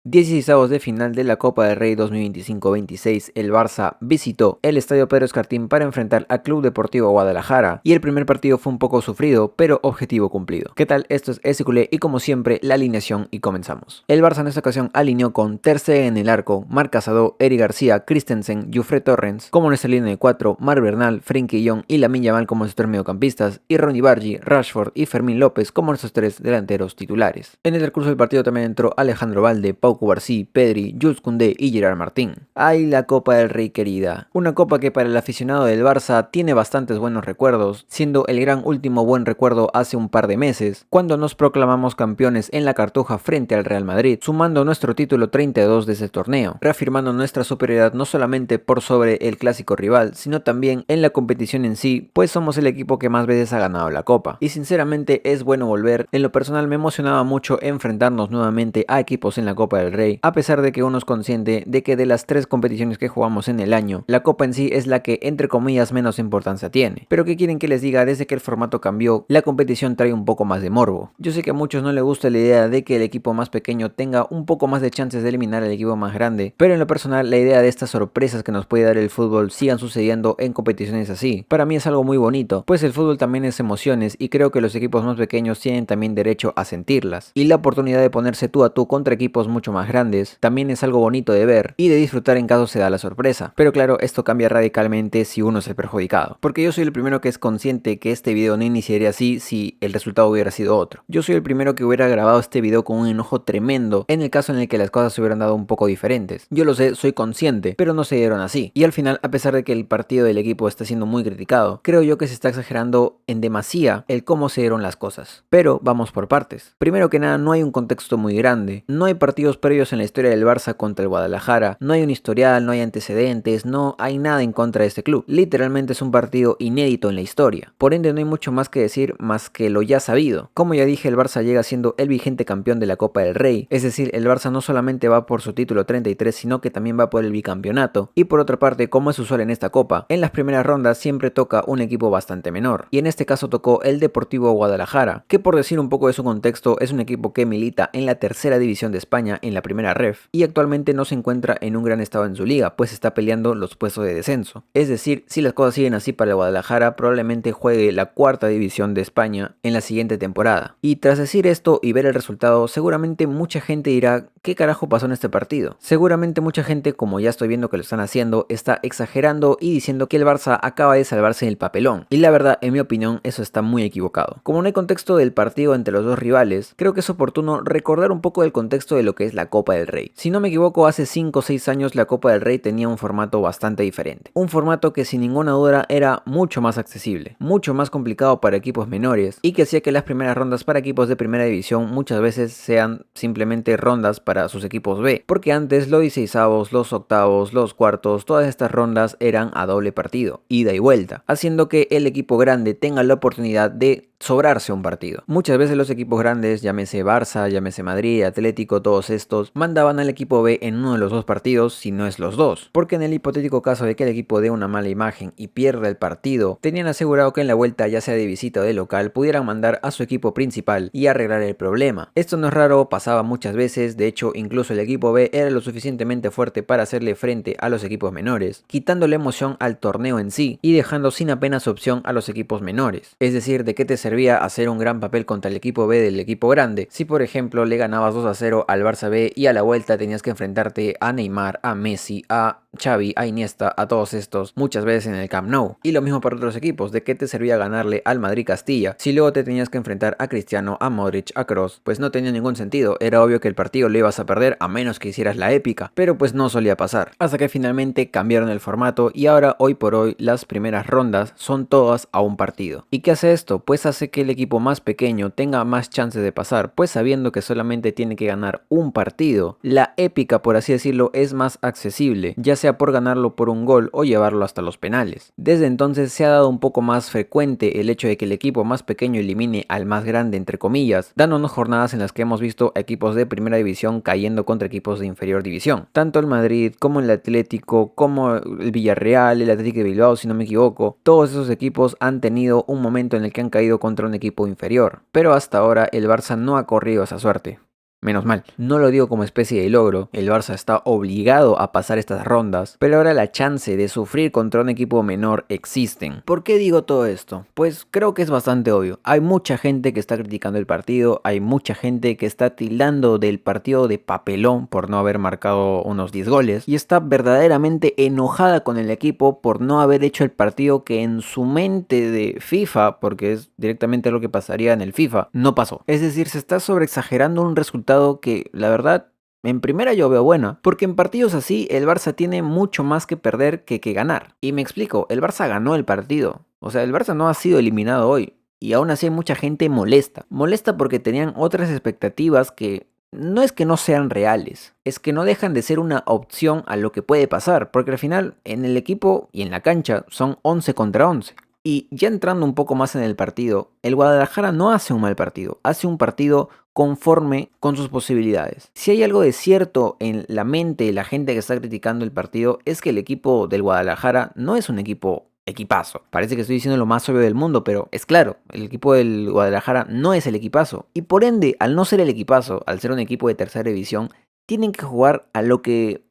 16avos de final de la Copa del Rey 2025-26, el Barça visitó el Estadio Pedro Escartín para enfrentar al Club Deportivo Guadalajara y el primer partido fue un poco sufrido, pero objetivo cumplido. ¿Qué tal? Esto es SQL y como siempre la alineación y comenzamos. El Barça en esta ocasión alineó con Ter Stegen en el arco, Marc Casado, Eric García, Christensen, Jufre Torrens, como nuestra línea de 4, Marc Bernal, Frenkie Young y Lamine Yamal como nuestros mediocampistas y Ronny Bargi, Rashford y Fermín López como nuestros tres delanteros titulares. En el transcurso del partido también entró Alejandro Valde, Pau Cubarsí, Pedri, Jules Koundé y Gerard Martín. ¡Ay, la Copa del Rey querida! Una copa que para el aficionado del Barça tiene bastantes buenos recuerdos, siendo el gran último buen recuerdo hace un par de meses, cuando nos proclamamos campeones en la Cartuja frente al Real Madrid, sumando nuestro título 32 de ese torneo, reafirmando nuestra superioridad no solamente por sobre el clásico rival, sino también en la competición en sí, pues somos el equipo que más veces ha ganado la copa. Y sinceramente es bueno volver. En lo personal me emocionaba mucho enfrentarnos nuevamente a equipos en la Copa del Rey, a pesar de que uno es consciente de que de las tres competiciones que jugamos en el año, la Copa en sí es la que entre comillas menos importancia tiene. Pero ¿qué quieren que les diga? Desde que el formato cambió, la competición trae un poco más de morbo. Yo sé que a muchos no les gusta la idea de que el equipo más pequeño tenga un poco más de chances de eliminar al equipo más grande, pero en lo personal la idea de estas sorpresas que nos puede dar el fútbol sigan sucediendo en competiciones así, para mí es algo muy bonito, pues el fútbol también es emociones y creo que los equipos más pequeños tienen también derecho a sentirlas, y la oportunidad de ponerse tú a tú contra equipos mucho más grandes también es algo bonito de ver y de disfrutar en caso se da la sorpresa. Pero claro, esto cambia radicalmente si uno es el perjudicado, porque yo soy el primero que es consciente que este video no iniciaría así si el resultado hubiera sido otro. Yo soy el primero que hubiera grabado este video con un enojo tremendo en el caso en el que las cosas se hubieran dado un poco diferentes. Yo lo sé, soy consciente, pero no se dieron así. Y al final, a pesar de que el partido del equipo está siendo muy criticado, creo yo que se está exagerando en demasía el cómo se dieron las cosas. Pero vamos por partes. Primero que nada, no hay un contexto muy grande, no hay partidos previos en la historia del Barça contra el Guadalajara, no hay un historial, no hay antecedentes, no hay nada en contra de este club. Literalmente es un partido inédito en la historia. Por ende no hay mucho más que decir más que lo ya sabido. Como ya dije, el Barça llega siendo el vigente campeón de la Copa del Rey, es decir, el Barça no solamente va por su título 33, sino que también va por el bicampeonato. Y por otra parte, como es usual en esta copa, en las primeras rondas siempre toca un equipo bastante menor, y en este caso tocó el Deportivo Guadalajara, que por decir un poco de su contexto es un equipo que milita en la tercera división de España en la primera ref y actualmente no se encuentra en un gran estado en su liga, pues está peleando los puestos de descenso. Es decir, si las cosas siguen así para el Guadalajara, probablemente juegue la cuarta división de España en la siguiente temporada. Y tras decir esto y ver el resultado, seguramente mucha gente dirá, ¿qué carajo pasó en este partido? Seguramente mucha gente, como ya estoy viendo que lo están haciendo, está exagerando y diciendo que el Barça acaba de salvarse del papelón. Y la verdad, en mi opinión, eso está muy equivocado. Como no hay contexto del partido entre los dos rivales, creo que es oportuno recordar un poco del contexto de lo que es la Copa del Rey. Si no me equivoco, hace 5 o 6 años la Copa del Rey tenía un formato bastante diferente. Un formato que sin ninguna duda era mucho más accesible, mucho más complicado para equipos menores y que hacía que las primeras rondas para equipos de primera división muchas veces sean simplemente rondas para sus equipos B, porque antes los 16avos, los octavos, los cuartos, todas estas rondas eran a doble partido, ida y vuelta, haciendo que el equipo grande tenga la oportunidad de sobrarse un partido. Muchas veces los equipos grandes, llámese Barça, llámese Madrid, Atlético, todos estos, mandaban al equipo B en uno de los dos partidos, si no es los dos, porque en el hipotético caso de que el equipo dé una mala imagen y pierda el partido, tenían asegurado que en la vuelta, ya sea de visita o de local, pudieran mandar a su equipo principal y arreglar el problema. Esto no es raro, pasaba muchas veces, de hecho incluso el equipo B era lo suficientemente fuerte para hacerle frente a los equipos menores, quitando la emoción al torneo en sí y dejando sin apenas opción a los equipos menores. Es decir, ¿de qué te servía hacer un gran papel contra el equipo B del equipo grande si por ejemplo le ganabas 2-0 al Barça B y a la vuelta tenías que enfrentarte a Neymar, a Messi, a Xavi, a Iniesta, a todos estos muchas veces en el Camp Nou? Y lo mismo para otros equipos, ¿de qué te servía ganarle al Madrid Castilla si luego te tenías que enfrentar a Cristiano, a Modric, a Kroos? Pues no tenía ningún sentido, era obvio que el partido lo ibas a perder a menos que hicieras la épica, pero pues no solía pasar, hasta que finalmente cambiaron el formato y ahora hoy por hoy las primeras rondas son todas a un partido. ¿Y qué hace esto? Pues hace que el equipo más pequeño tenga más chances de pasar, pues sabiendo que solamente tiene que ganar un partido, la épica por así decirlo es más accesible, ya sea por ganarlo por un gol o llevarlo hasta los penales. Desde entonces se ha dado un poco más frecuente el hecho de que el equipo más pequeño elimine al más grande entre comillas, dándonos jornadas en las que hemos visto equipos de primera división cayendo contra equipos de inferior división. Tanto el Madrid como el Atlético, como el Villarreal, el Atlético de Bilbao si no me equivoco, todos esos equipos han tenido un momento en el que han caído contra un equipo inferior, pero hasta ahora el Barça no ha corrido esa suerte. Menos mal, no lo digo como especie de logro, el Barça está obligado a pasar estas rondas, pero ahora la chance de sufrir contra un equipo menor existen. ¿Por qué digo todo esto? Pues creo que es bastante obvio. Hay mucha gente que está criticando el partido, hay mucha gente que está tildando del partido de papelón por no haber marcado unos 10 goles y está verdaderamente enojada con el equipo por no haber hecho el partido que en su mente de FIFA, porque es directamente lo que pasaría en el FIFA, no pasó. Es decir, se está sobreexagerando un resultado que la verdad en primera yo veo buena, porque en partidos así el Barça tiene mucho más que perder que ganar. Y me explico, el Barça ganó el partido, o sea, el Barça no ha sido eliminado hoy. Y aún así hay mucha gente molesta. Molesta porque tenían otras expectativas que no es que no sean reales, es que no dejan de ser una opción a lo que puede pasar, porque al final en el equipo y en la cancha son 11 contra 11. Y ya entrando un poco más en el partido, el Guadalajara no hace un mal partido, hace un partido conforme con sus posibilidades. Si hay algo de cierto en la mente de la gente que está criticando el partido, es que el equipo del Guadalajara no es un equipazo. Parece que estoy diciendo lo más obvio del mundo, pero es claro, el equipo del Guadalajara no es el equipazo. Y por ende, al no ser el equipazo, al ser un equipo de tercera división, tienen que jugar a lo que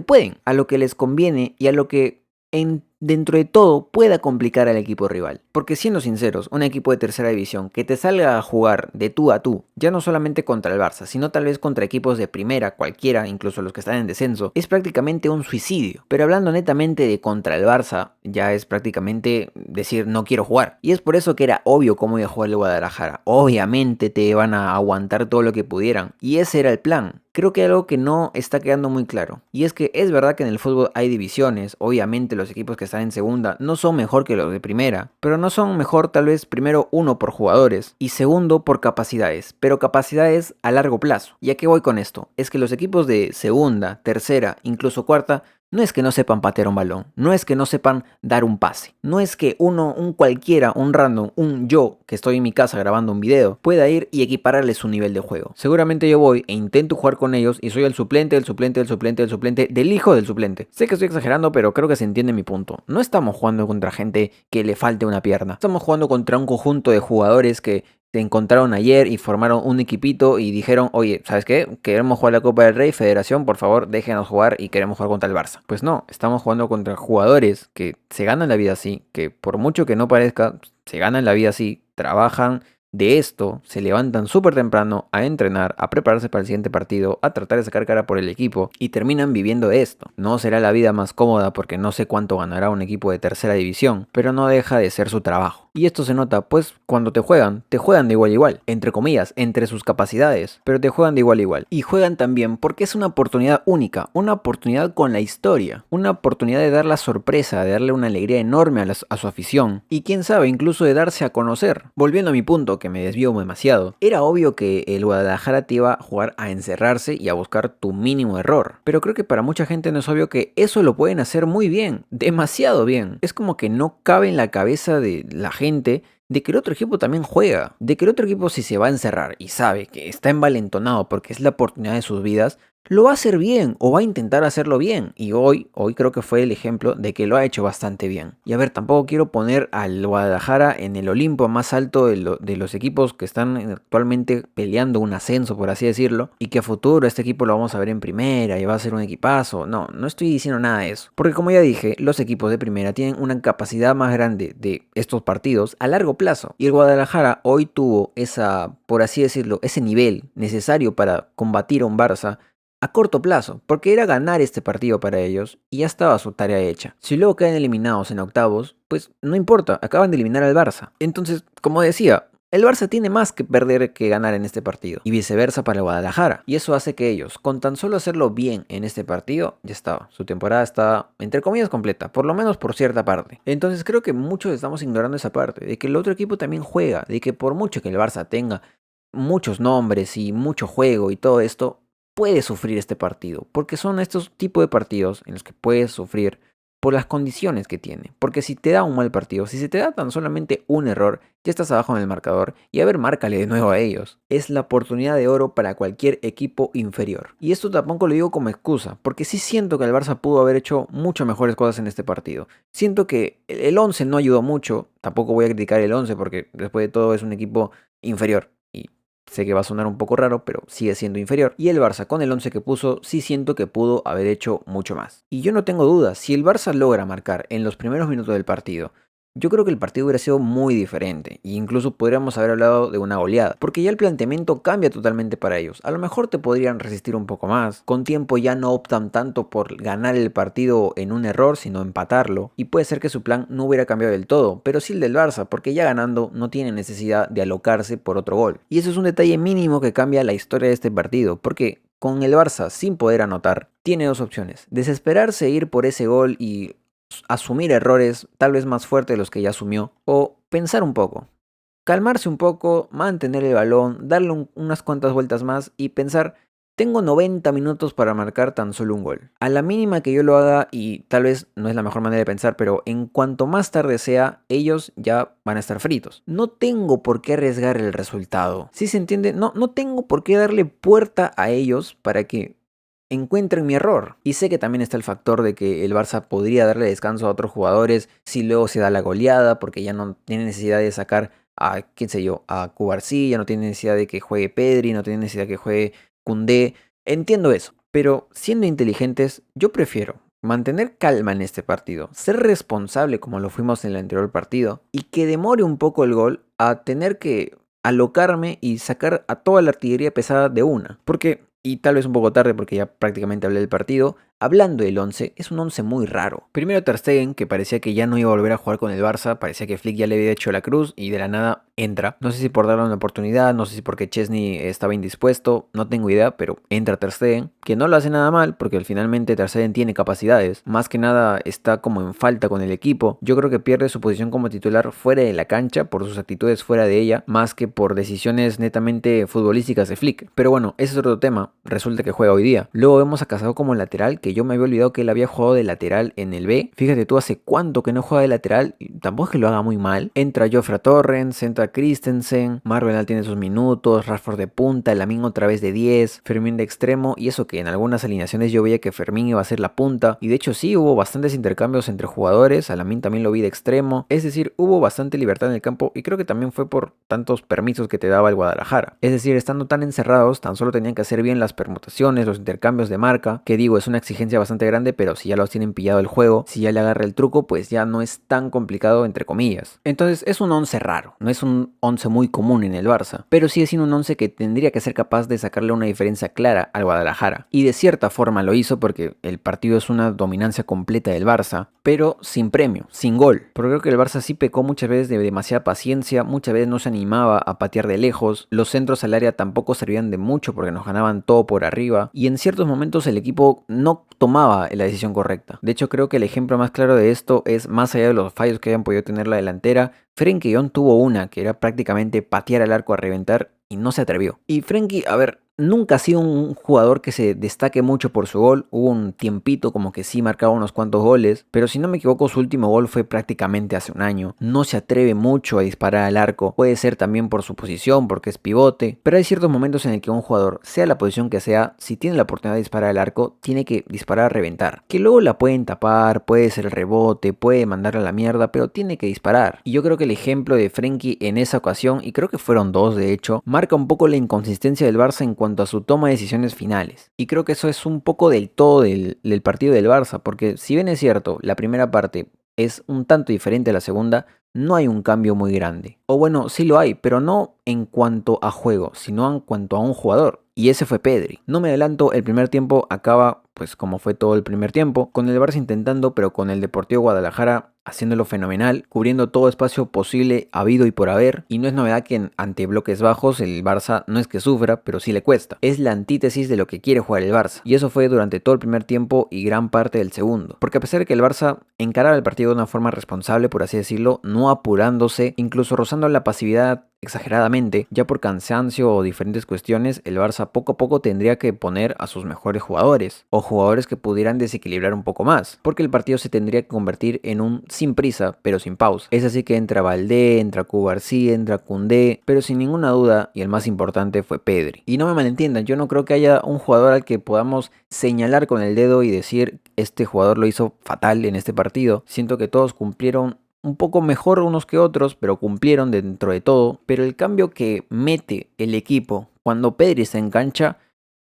pueden, a lo que les conviene y a lo que dentro de todo pueda complicar al equipo rival. Porque siendo sinceros, un equipo de tercera división que te salga a jugar de tú a tú, ya no solamente contra el Barça, sino tal vez contra equipos de primera, cualquiera, incluso los que están en descenso, es prácticamente un suicidio. Pero hablando netamente de contra el Barça, ya es prácticamente decir no quiero jugar. Y es por eso que era obvio cómo iba a jugar el Guadalajara. Obviamente te van a aguantar todo lo que pudieran. Y ese era el plan. Creo que hay algo que no está quedando muy claro. Y es que es verdad que en el fútbol hay divisiones. Obviamente los equipos que están en segunda no son mejor que los de primera. Pero no son mejor tal vez primero uno por jugadores y segundo por capacidades. Pero capacidades a largo plazo. ¿Y a qué voy con esto? Es que los equipos de segunda, tercera, incluso cuarta, no es que no sepan patear un balón, no es que no sepan dar un pase, no es que un cualquiera, un random, un yo que estoy en mi casa grabando un video, pueda ir y equipararle su nivel de juego. Seguramente yo voy e intento jugar con ellos y soy el suplente, el suplente, el suplente, el suplente, del hijo del suplente. Sé que estoy exagerando, pero creo que se entiende mi punto. No estamos jugando contra gente que le falte una pierna. Estamos jugando contra un conjunto de jugadores que se encontraron ayer y formaron un equipito y dijeron, oye, ¿sabes qué? Queremos jugar la Copa del Rey, Federación, por favor, déjenos jugar y queremos jugar contra el Barça. Pues no, estamos jugando contra jugadores que se ganan la vida así, que por mucho que no parezca, se ganan la vida así, trabajan de esto, se levantan súper temprano a entrenar, a prepararse para el siguiente partido, a tratar de sacar cara por el equipo y terminan viviendo de esto. No será la vida más cómoda porque no sé cuánto ganará un equipo de tercera división, pero no deja de ser su trabajo. Y esto se nota, pues cuando te juegan de igual a igual, entre comillas, entre sus capacidades, pero te juegan de igual a igual. Y juegan también porque es una oportunidad única, una oportunidad con la historia, una oportunidad de dar la sorpresa, de darle una alegría enorme a su afición, y quién sabe, incluso de darse a conocer. Volviendo a mi punto, que me desvío demasiado, era obvio que el Guadalajara te iba a jugar a encerrarse y a buscar tu mínimo error, pero creo que para mucha gente no es obvio que eso lo pueden hacer muy bien, demasiado bien. Es como que no cabe en la cabeza de la gente de que el otro equipo también juega, de que el otro equipo si se va a encerrar y sabe que está envalentonado porque es la oportunidad de sus vidas, lo va a hacer bien o va a intentar hacerlo bien. Y hoy creo que fue el ejemplo de que lo ha hecho bastante bien. Y a ver, tampoco quiero poner al Guadalajara en el Olimpo más alto de los equipos que están actualmente peleando un ascenso, por así decirlo, y que a futuro este equipo lo vamos a ver en primera y va a ser un equipazo. No, no estoy diciendo nada de eso. Porque como ya dije, los equipos de primera tienen una capacidad más grande de estos partidos a largo plazo. Y el Guadalajara hoy tuvo esa, por así decirlo, ese nivel necesario para combatir a un Barça a corto plazo, porque era ganar este partido para ellos y ya estaba su tarea hecha. Si luego quedan eliminados en octavos, pues no importa, acaban de eliminar al Barça. Entonces, como decía, el Barça tiene más que perder que ganar en este partido, y viceversa para el Guadalajara, y eso hace que ellos, con tan solo hacerlo bien en este partido, ya estaba, su temporada está, entre comillas, completa, por lo menos por cierta parte. Entonces creo que muchos estamos ignorando esa parte, de que el otro equipo también juega, de que por mucho que el Barça tenga muchos nombres y mucho juego y todo esto, puede sufrir este partido, porque son estos tipos de partidos en los que puedes sufrir por las condiciones que tiene. Porque si te da un mal partido, si se te da tan solamente un error, ya estás abajo en el marcador y a ver, márcale de nuevo a ellos. Es la oportunidad de oro para cualquier equipo inferior. Y esto tampoco lo digo como excusa, porque sí siento que el Barça pudo haber hecho mucho mejores cosas en este partido. Siento que el 11 no ayudó mucho, tampoco voy a criticar el 11 porque después de todo es un equipo inferior. Sé que va a sonar un poco raro, pero sigue siendo inferior. Y el Barça con el 11 que puso, sí siento que pudo haber hecho mucho más. Y yo no tengo dudas, si el Barça logra marcar en los primeros minutos del partido, yo creo que el partido hubiera sido muy diferente, e incluso podríamos haber hablado de una goleada, porque ya el planteamiento cambia totalmente para ellos. A lo mejor te podrían resistir un poco más, con tiempo ya no optan tanto por ganar el partido en un error, sino empatarlo, y puede ser que su plan no hubiera cambiado del todo, pero sí el del Barça, porque ya ganando no tiene necesidad de alocarse por otro gol. Y eso es un detalle mínimo que cambia la historia de este partido, porque con el Barça sin poder anotar, tiene dos opciones: desesperarse e ir por ese gol y asumir errores tal vez más fuertes de los que ya asumió, o pensar un poco, calmarse un poco, mantener el balón, darle unas cuantas vueltas más y pensar, tengo 90 minutos para marcar tan solo un gol. A la mínima que yo lo haga, y tal vez no es la mejor manera de pensar, pero en cuanto más tarde sea, ellos ya van a estar fritos. No tengo por qué arriesgar el resultado. ¿Sí se entiende? No tengo por qué darle puerta a ellos para que encuentren mi error. Y sé que también está el factor de que el Barça podría darle descanso a otros jugadores si luego se da la goleada, porque ya no tiene necesidad de sacar a, qué sé yo, a Cubarsí, ya no tiene necesidad de que juegue Pedri, no tiene necesidad de que juegue Koundé. Entiendo eso, pero siendo inteligentes, yo prefiero mantener calma en este partido, ser responsable como lo fuimos en el anterior partido, y que demore un poco el gol a tener que alocarme y sacar a toda la artillería pesada de una. Porque, y tal vez un poco tarde porque ya prácticamente hablé del partido, hablando del 11, es un 11 muy raro. Primero Ter Stegen, que parecía que ya no iba a volver a jugar con el Barça, parecía que Flick ya le había hecho la cruz y de la nada entra. No sé si por darle una oportunidad, no sé si porque Chesney estaba indispuesto, no tengo idea, pero entra Ter Stegen, que no lo hace nada mal porque finalmente Ter Stegen tiene capacidades. Más que nada está como en falta con el equipo. Yo creo que pierde su posición como titular fuera de la cancha por sus actitudes fuera de ella, más que por decisiones netamente futbolísticas de Flick. Pero bueno, ese es otro tema. Resulta que juega hoy día. Luego vemos a Casado como lateral, que yo me había olvidado que él había jugado de lateral en el B. Fíjate tú, hace cuánto que no juega de lateral, y tampoco es que lo haga muy mal. Entra Jofre Torrens, entra Christensen, Marvel tiene sus minutos, Rashford de punta, Lamine otra vez de 10, Fermín de extremo, y eso que en algunas alineaciones yo veía que Fermín iba a ser la punta, y de hecho sí, hubo bastantes intercambios entre jugadores, a Lamine también lo vi de extremo, es decir, hubo bastante libertad en el campo, y creo que también fue por tantos permisos que te daba el Guadalajara. Es decir, estando tan encerrados, tan solo tenían que hacer bien las permutaciones, los intercambios de marca, que digo, es una exigencia bastante grande, pero si ya los tienen pillado el juego, si ya le agarra el truco, pues ya no es tan complicado entre comillas. Entonces es un 11 raro, no es un 11 muy común en el Barça, pero sí es un 11 que tendría que ser capaz de sacarle una diferencia clara al Guadalajara, y de cierta forma lo hizo porque el partido es una dominancia completa del Barça, pero sin premio, sin gol, porque creo que el Barça sí pecó muchas veces de demasiada paciencia, muchas veces no se animaba a patear de lejos, los centros al área tampoco servían de mucho porque nos ganaban todo por arriba, y en ciertos momentos el equipo no tomaba la decisión correcta. De hecho, creo que el ejemplo más claro de esto es, más allá de los fallos que hayan podido tener la delantera, Frenkie de Jong tuvo una que era prácticamente patear al arco a reventar y no se atrevió. Y Frenkie, a ver, nunca ha sido un jugador que se destaque mucho por su gol. Hubo un tiempito como que sí marcaba unos cuantos goles, pero si no me equivoco su último gol fue prácticamente hace un año. No se atreve mucho a disparar al arco. Puede ser también por su posición, porque es pivote, pero hay ciertos momentos en el que un jugador, sea la posición que sea, si tiene la oportunidad de disparar al arco, tiene que disparar a reventar. Que luego la pueden tapar, puede ser el rebote, puede mandarla a la mierda, pero tiene que disparar. Y yo creo que el ejemplo de Frenkie en esa ocasión, y creo que fueron dos de hecho, marca un poco la inconsistencia del Barça en cuanto a su toma de decisiones finales. Y creo que eso es un poco del todo del partido del Barça, porque si bien es cierto, la primera parte es un tanto diferente a la segunda, no hay un cambio muy grande. O bueno, sí lo hay, pero no en cuanto a juego, sino en cuanto a un jugador. Y ese fue Pedri. No me adelanto, el primer tiempo acaba, pues como fue todo el primer tiempo, con el Barça intentando, pero con el Deportivo Guadalajara haciéndolo fenomenal, cubriendo todo espacio posible, habido y por haber, y no es novedad que ante bloques bajos el Barça no es que sufra, pero sí le cuesta. Es la antítesis de lo que quiere jugar el Barça, y eso fue durante todo el primer tiempo y gran parte del segundo, porque a pesar de que el Barça encaraba el partido de una forma responsable, por así decirlo, no apurándose, incluso rozando la pasividad exageradamente, ya por cansancio o diferentes cuestiones, el Barça poco a poco tendría que poner a sus mejores jugadores, o jugadores que pudieran desequilibrar un poco más, porque el partido se tendría que convertir en un sin prisa, pero sin pausa. Es así que entra Valdé, entra Cubarsí, entra Koundé, pero sin ninguna duda, y el más importante fue Pedri. Y no me malentiendan, yo no creo que haya un jugador al que podamos señalar con el dedo y decir, este jugador lo hizo fatal en este partido. Siento que todos cumplieron un poco mejor unos que otros, pero cumplieron dentro de todo. Pero el cambio que mete el equipo cuando Pedri se engancha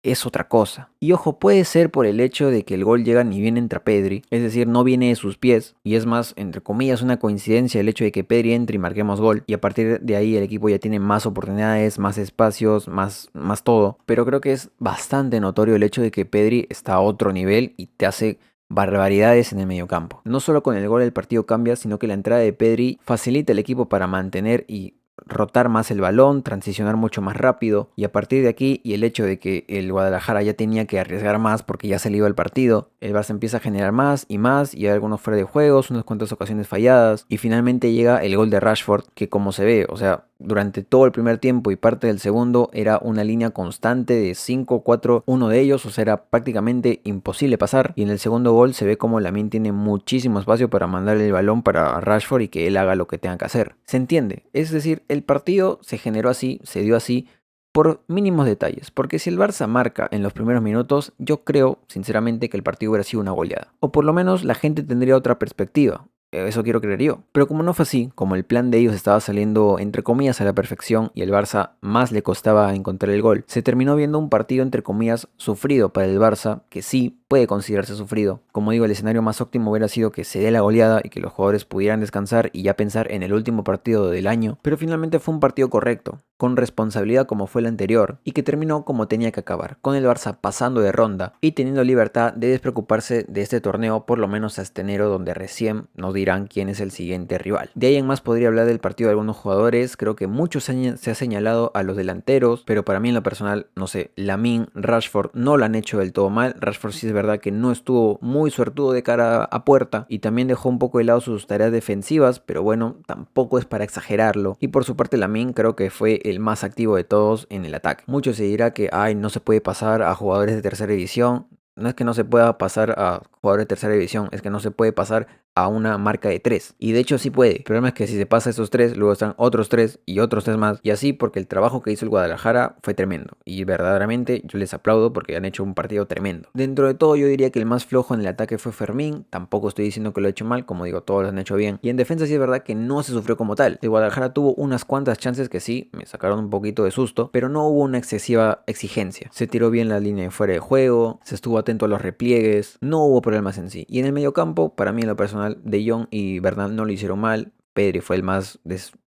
es otra cosa. Y ojo, puede ser por el hecho de que el gol llega ni bien entra Pedri, es decir, no viene de sus pies, y es más, entre comillas, una coincidencia el hecho de que Pedri entre y marquemos gol, y a partir de ahí el equipo ya tiene más oportunidades, más espacios, más todo. Pero creo que es bastante notorio el hecho de que Pedri está a otro nivel y te hace barbaridades en el mediocampo. No solo con el gol el partido cambia, sino que la entrada de Pedri facilita al equipo para mantener y rotar más el balón, transicionar mucho más rápido, y a partir de aquí y el hecho de que el Guadalajara ya tenía que arriesgar más porque ya se le iba el partido, el Barça empieza a generar más y hay algunos fuera de juegos, unas cuantas ocasiones falladas, y finalmente llega el gol de Rashford, que como se ve, o sea, durante todo el primer tiempo y parte del segundo era una línea constante de 5-4-1 de ellos, o sea, era prácticamente imposible pasar, y en el segundo gol se ve como Lamine tiene muchísimo espacio para mandar el balón para Rashford y que él haga lo que tenga que hacer. ¿Se entiende? Es decir, el partido se generó así, se dio así, por mínimos detalles, porque si el Barça marca en los primeros minutos, yo creo, sinceramente, que el partido hubiera sido una goleada. O por lo menos la gente tendría otra perspectiva. Eso quiero creer yo. Pero como no fue así, como el plan de ellos estaba saliendo entre comillas a la perfección y el Barça más le costaba encontrar el gol, se terminó viendo un partido entre comillas sufrido para el Barça, que sí puede considerarse sufrido. Como digo, el escenario más óptimo hubiera sido que se dé la goleada y que los jugadores pudieran descansar y ya pensar en el último partido del año, pero finalmente fue un partido correcto, con responsabilidad como fue el anterior, y que terminó como tenía que acabar, con el Barça pasando de ronda y teniendo libertad de despreocuparse de este torneo por lo menos hasta enero, donde recién nos dirán quién es el siguiente rival. De ahí en más podría hablar del partido de algunos jugadores, creo que muchos se ha señalado a los delanteros, pero para mí en lo personal, no sé, Lamine, Rashford no lo han hecho del todo mal. Rashford sí es verdad que no estuvo muy suertudo de cara a puerta y también dejó un poco de lado sus tareas defensivas, pero bueno, tampoco es para exagerarlo. Y por su parte Lamine creo que fue el más activo de todos en el ataque. Mucho se dirá que no se puede pasar a jugadores de tercera división. No es que no se pueda pasar a jugadores de tercera división, es que no se puede pasar a una marca de 3. Y de hecho sí puede. El problema es que si se pasa esos 3, luego están otros 3 y otros 3 más. Y así porque el trabajo que hizo el Guadalajara fue tremendo. Y verdaderamente yo les aplaudo porque han hecho un partido tremendo. Dentro de todo yo diría que el más flojo en el ataque fue Fermín. Tampoco estoy diciendo que lo he hecho mal, como digo, todos lo han hecho bien. Y en defensa sí es verdad que no se sufrió como tal. El Guadalajara tuvo unas cuantas chances que sí, me sacaron un poquito de susto, pero no hubo una excesiva exigencia. Se tiró bien la línea de fuera de juego, se estuvo atento a los repliegues, no hubo problemas en sí. Y en el mediocampo, para mí en lo personal, De Jong y Bernat no lo hicieron mal. Pedri fue el más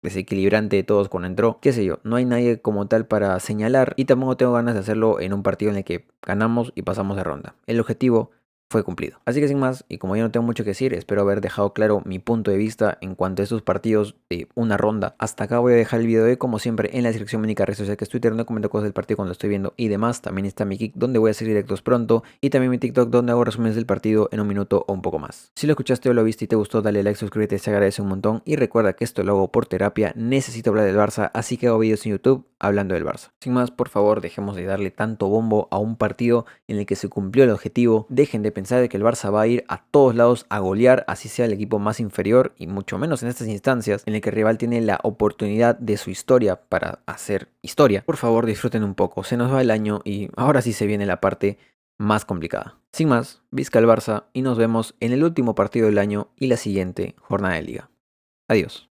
desequilibrante de todos cuando entró. Qué sé yo, no hay nadie como tal para señalar y tampoco tengo ganas de hacerlo en un partido en el que ganamos y pasamos de ronda. El objetivo fue cumplido. Así que sin más, y como yo no tengo mucho que decir, espero haber dejado claro mi punto de vista en cuanto a estos partidos de una ronda. Hasta acá voy a dejar el video de como siempre en la descripción, mi única red social que es Twitter, donde comento cosas del partido cuando lo estoy viendo y demás. También está mi Kick, donde voy a hacer directos pronto, y también mi TikTok, donde hago resúmenes del partido en un minuto o un poco más. Si lo escuchaste o lo viste y te gustó, dale like, suscríbete, se agradece un montón, y recuerda que esto lo hago por terapia, necesito hablar del Barça, así que hago videos en YouTube hablando del Barça. Sin más, por favor, dejemos de darle tanto bombo a un partido en el que se cumplió el objetivo. Dejen de pensar de que el Barça va a ir a todos lados a golear, así sea el equipo más inferior, y mucho menos en estas instancias en el que el rival tiene la oportunidad de su historia para hacer historia. Por favor, disfruten un poco, se nos va el año y ahora sí se viene la parte más complicada. Sin más, visca el Barça y nos vemos en el último partido del año y la siguiente jornada de liga. Adiós.